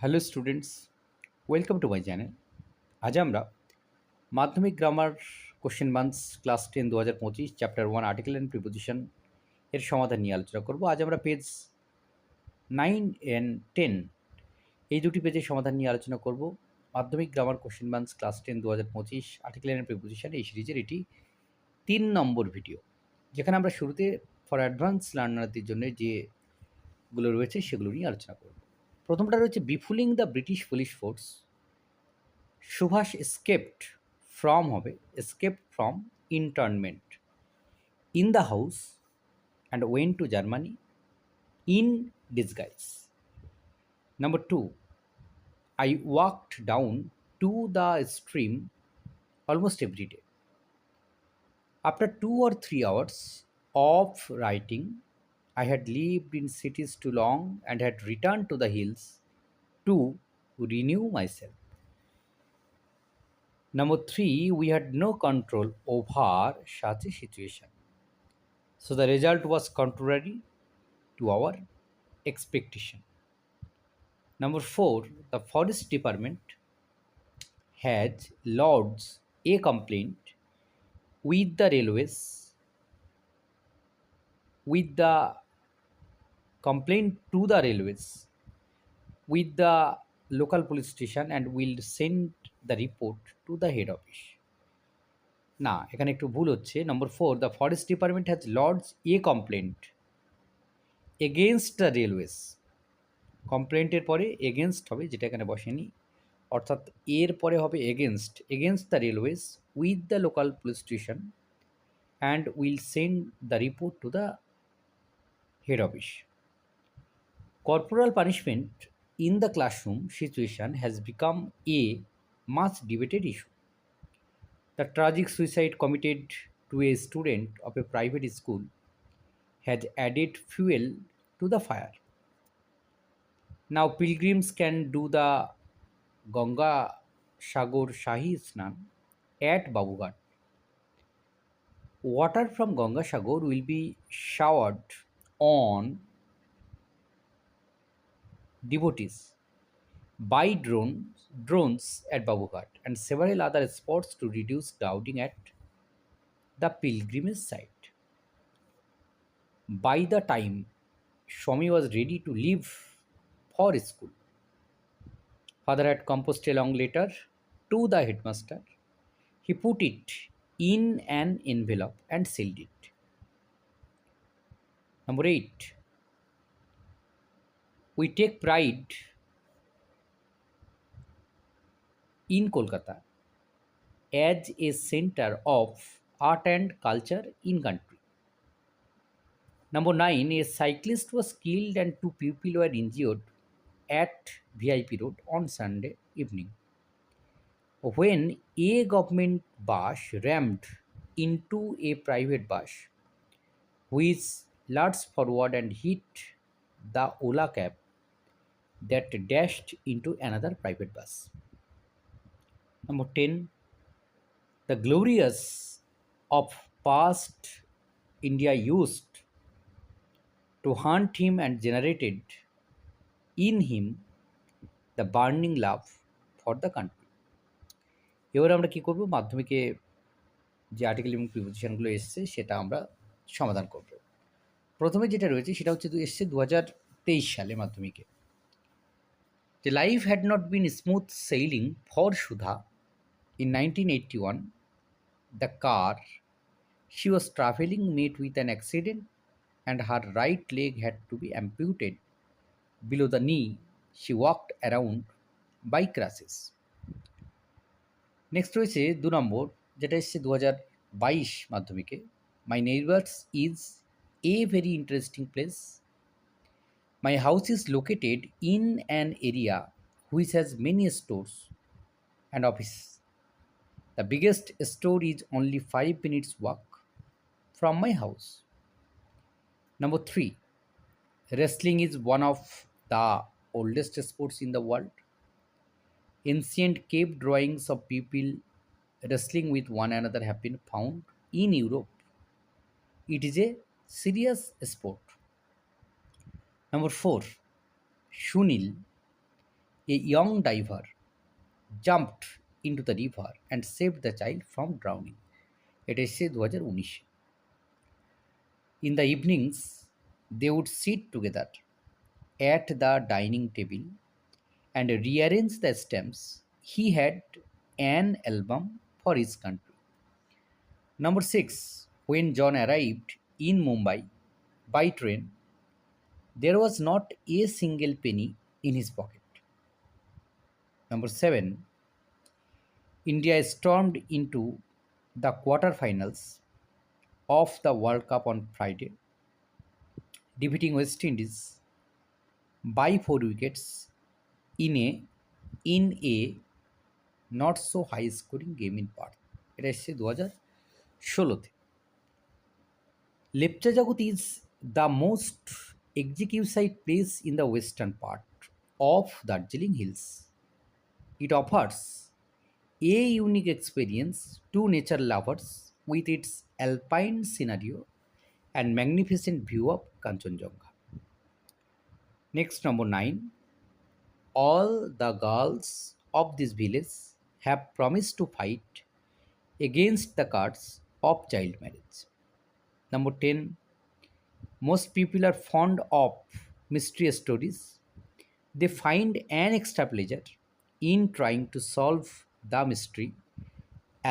Hello students, welcome to my channel. আজ আমরা Madhyamik grammar question bank class 10 2025 chapter 1 article and preposition এর সমাধান নিয়ে আলোচনা করব। আজ আমরা পেজ 9 and 10 এই দুটি পেজের সমাধান নিয়ে আলোচনা করব। Madhyamik grammar question bank class 10 2025 article and preposition এই সিরিজের এটি 3 নম্বর ভিডিও, যেখানে আমরা শুরুতে ফর অ্যাডভান্স লার্নারদের জন্য যেগুলো রয়েছে সেগুলো নিয়ে আলোচনা করব। প্রথমটা রয়েছে befooling the British police force. Subhas escaped from হবে escaped from internment in the house and went to Germany in disguise. Number 2, I walked down to the stream almost every day. After 2 or 3 hours of writing, I had lived in cities too long and had returned to the hills to renew myself. Number 3, we had no control over such a situation. So the result was contrary to our expectation. Number 4, the forest department has lodged a complaint with the railways, with the complaint to the railways, with the local police station, and will send the report to the head office. না, এখানে একটু ভুল হচ্ছে। Number 4, the forest department has lodged a complaint against the railways. কমপ্লেন্টের পরে against হবে, যেটা এখানে বসেনি, অর্থাৎ এর পরে হবে against the railways with the local police station and will send the report to the head office. Corporal punishment in the classroom situation has become a much debated issue. The tragic suicide committed to a student of a private school has added fuel to the fire. Now pilgrims can do the Ganga Sagar Shahi Snan at Babughat. Water from Ganga Sagar will be showered on devotees by drones at Babughat and several other spots to reduce crowding at the pilgrimage site. By the time Swami was ready to leave for school, father had composed a long letter to the headmaster. He put it in an envelope and sealed it. Number 8, we take pride in Kolkata as a center of art and culture in country. Number 9, a cyclist was killed and 2 people were injured at VIP Road on Sunday evening when a government bus rammed into a private bus, which lurched forward and hit the Ola cab that dashed into another private bus. Number 10, the glorious of past India used to haunt him and generated in him the burning love for the country. এবার আমরা কি করব, মাধ্যমিকে যে article এবং প্রিপোজিশনগুলো এসছে সেটা আমরা সমাধান করব। প্রথমে যেটা রয়েছে সেটা হচ্ছে এসছে 2023 সালে মাধ্যমিকে। The life had not been smooth sailing for Sudha. In 1981, the car she was traveling met with an accident and her right leg had to be amputated below the knee. She walked around by crutches. Next রয়েছে 2 নম্বর, যেটা এসছে 2022 মাধ্যমিকে। My neighbours is a very interesting place. My house is located in an area which has many stores and office. The biggest store is only 5 minutes walk from my house. Number 3, wrestling is one of the oldest sports in the world. Ancient cave drawings of people wrestling with one another have been found in Europe. It is a serious sport. Number 4, Shunil A young diver jumped into the river and saved the child from drowning. এটা এসেছে 2019। In the evenings, they would sit together at the dining table and rearrange the stamps. He had an album for his country. Number 6. When John arrived in Mumbai by train, there was not a single penny in his pocket. Number 7. India stormed into the quarterfinals of the World Cup on Friday, defeating West Indies by 4 wickets in a in a not so high scoring game in Perth. এটা এসেছে 2016-তে। Lepcha Jagut is the most exquisite place in the western part of Darjeeling Hills. It offers a unique experience to nature lovers with its alpine scenario and magnificent view of Kanchenjunga. Next, number 9. All the girls of this village have promised to fight against the curse of child marriage. Number 10. Most people are fond of mystery stories. They find an extra pleasure in trying to solve the mystery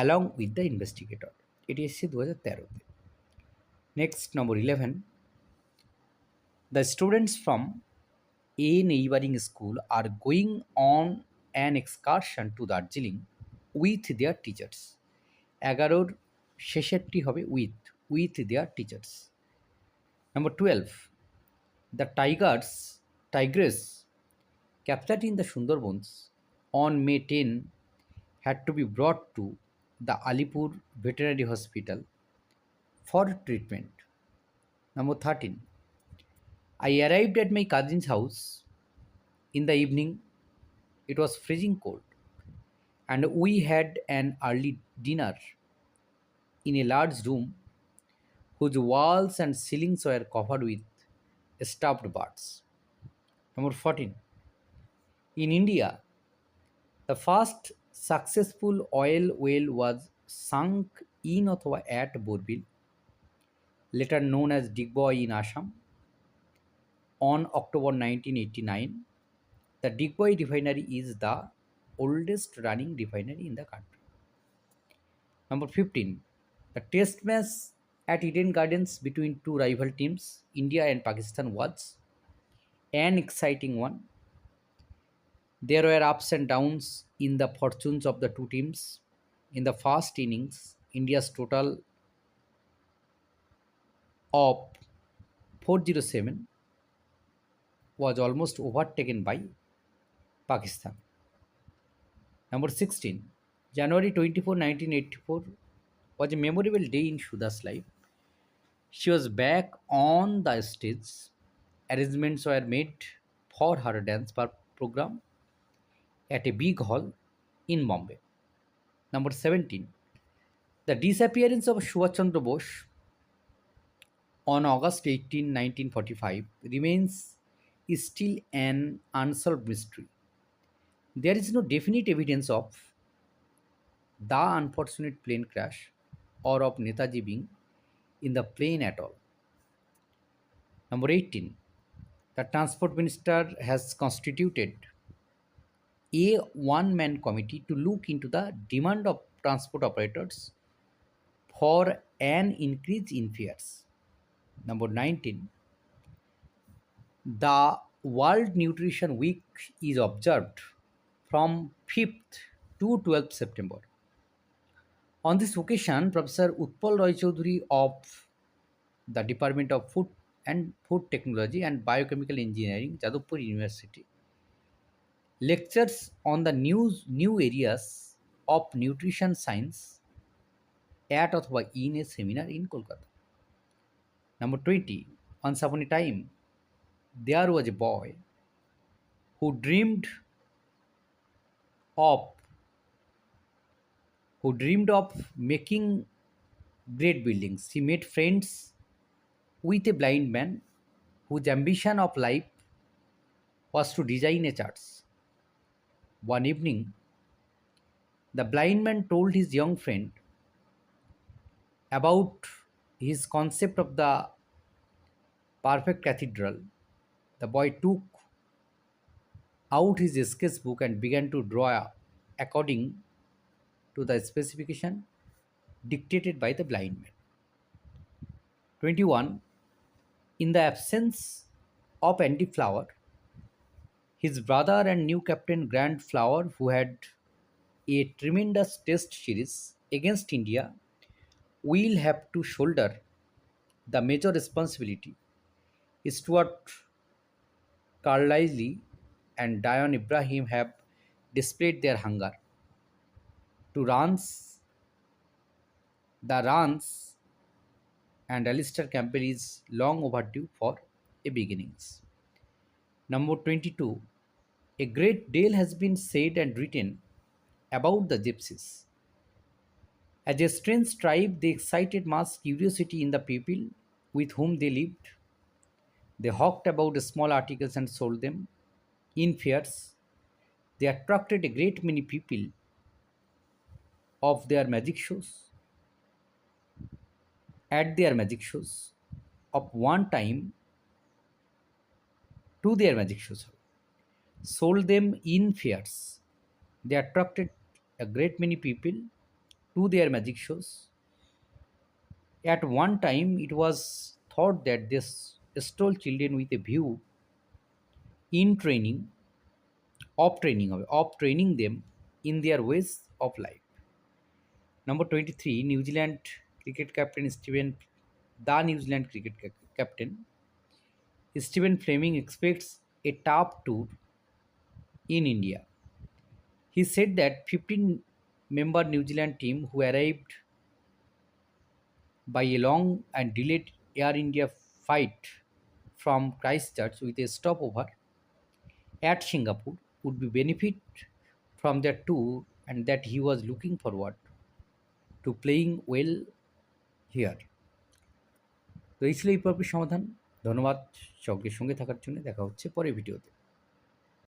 along with the investigator. It is 2013-তে। Next, number 11. The students from a neighboring school are going on an excursion to Darjeeling with their teachers. 11-র শেষেরটি হবে with their teachers. Number 12. The tigress captured in the Sundarbans on May 10 had to be brought to the Alipur Veterinary Hospital for treatment. Number 13. I arrived at my cousin's house in the evening. It was freezing cold, and we had an early dinner in a large room whose walls and ceilings were covered with stuffed birds. Number 14. In India, the first successful oil well was sunk in অথবা at Borbil, later known as Digboy in Assam, on October 1989. The Digboy refinery is the oldest running refinery in the country. Number 15. The test match at Eden Gardens between two rival teams, India and Pakistan, was an exciting one. There were ups and downs in the fortunes of the two teams. In the first innings, India's total of 407 was almost overtaken by Pakistan. Number 16. January 24, 1984 was a memorable day in Shuda's life. She was back on the stage. Arrangements were made for her dance program at a big hall in Bombay. Number 17. The disappearance of Subhash Chandra Bose on August 18, 1945 remains still an unsolved mystery. There is no definite evidence of the unfortunate plane crash or of Netaji being in the plane at all. Number 18. The Transport Minister has constituted a one-man committee to look into the demand of transport operators for an increase in fares. Number 19. The World Nutrition Week is observed from 5th to 12th September. On this occasion, Professor Utpal Roy Chaudhary of the Department of Food Technology and Biochemical Engineering, Jadavpur University, lectures on the new areas of nutrition science at অথবা in a seminar in Kolkata. Number 20. Once upon a time, there was a boy who of dreamed of making great buildings. He made friends with a blind man whose ambition of life was to design a church. One evening, the blind man told his young friend about his concept of the perfect cathedral. The boy took out his sketchbook and began to draw according to the specification dictated by the blind man. 21. In the absence of Andy Flower, his brother and new captain Grant Flower, who had a tremendous test series against India, will have to shoulder the major responsibility. Stuart Carlisle and Dion Ibrahim have displayed their hunger to runs. The runs and Alistair Campbell is long overdue for a beginnings. Number 22. A great deal has been said and written about the gypsies. As a strange tribe, they excited mass curiosity in the people with whom they lived. They hawked about small articles and sold them in fairs. They attracted a great many people of their magic shows at their magic shows of one time to their magic shows, sold them in fairs. They attracted a great many people to their magic shows. At one time, it was thought that this stole children with a view in training them in their ways of life. Number 23, New Zealand cricket captain New Zealand captain Stephen Fleming expects a top tour in India. He said that 15-member New Zealand team who arrived by a long and delayed Air India flight from Christchurch with a stopover at Singapore would be benefit from their tour and that he was looking forward to playing well here. তো এই ছিল এই পর্বের সমাধান। ধন্যবাদ সকলের সঙ্গে থাকার জন্য। দেখা হচ্ছে পরের ভিডিওতে।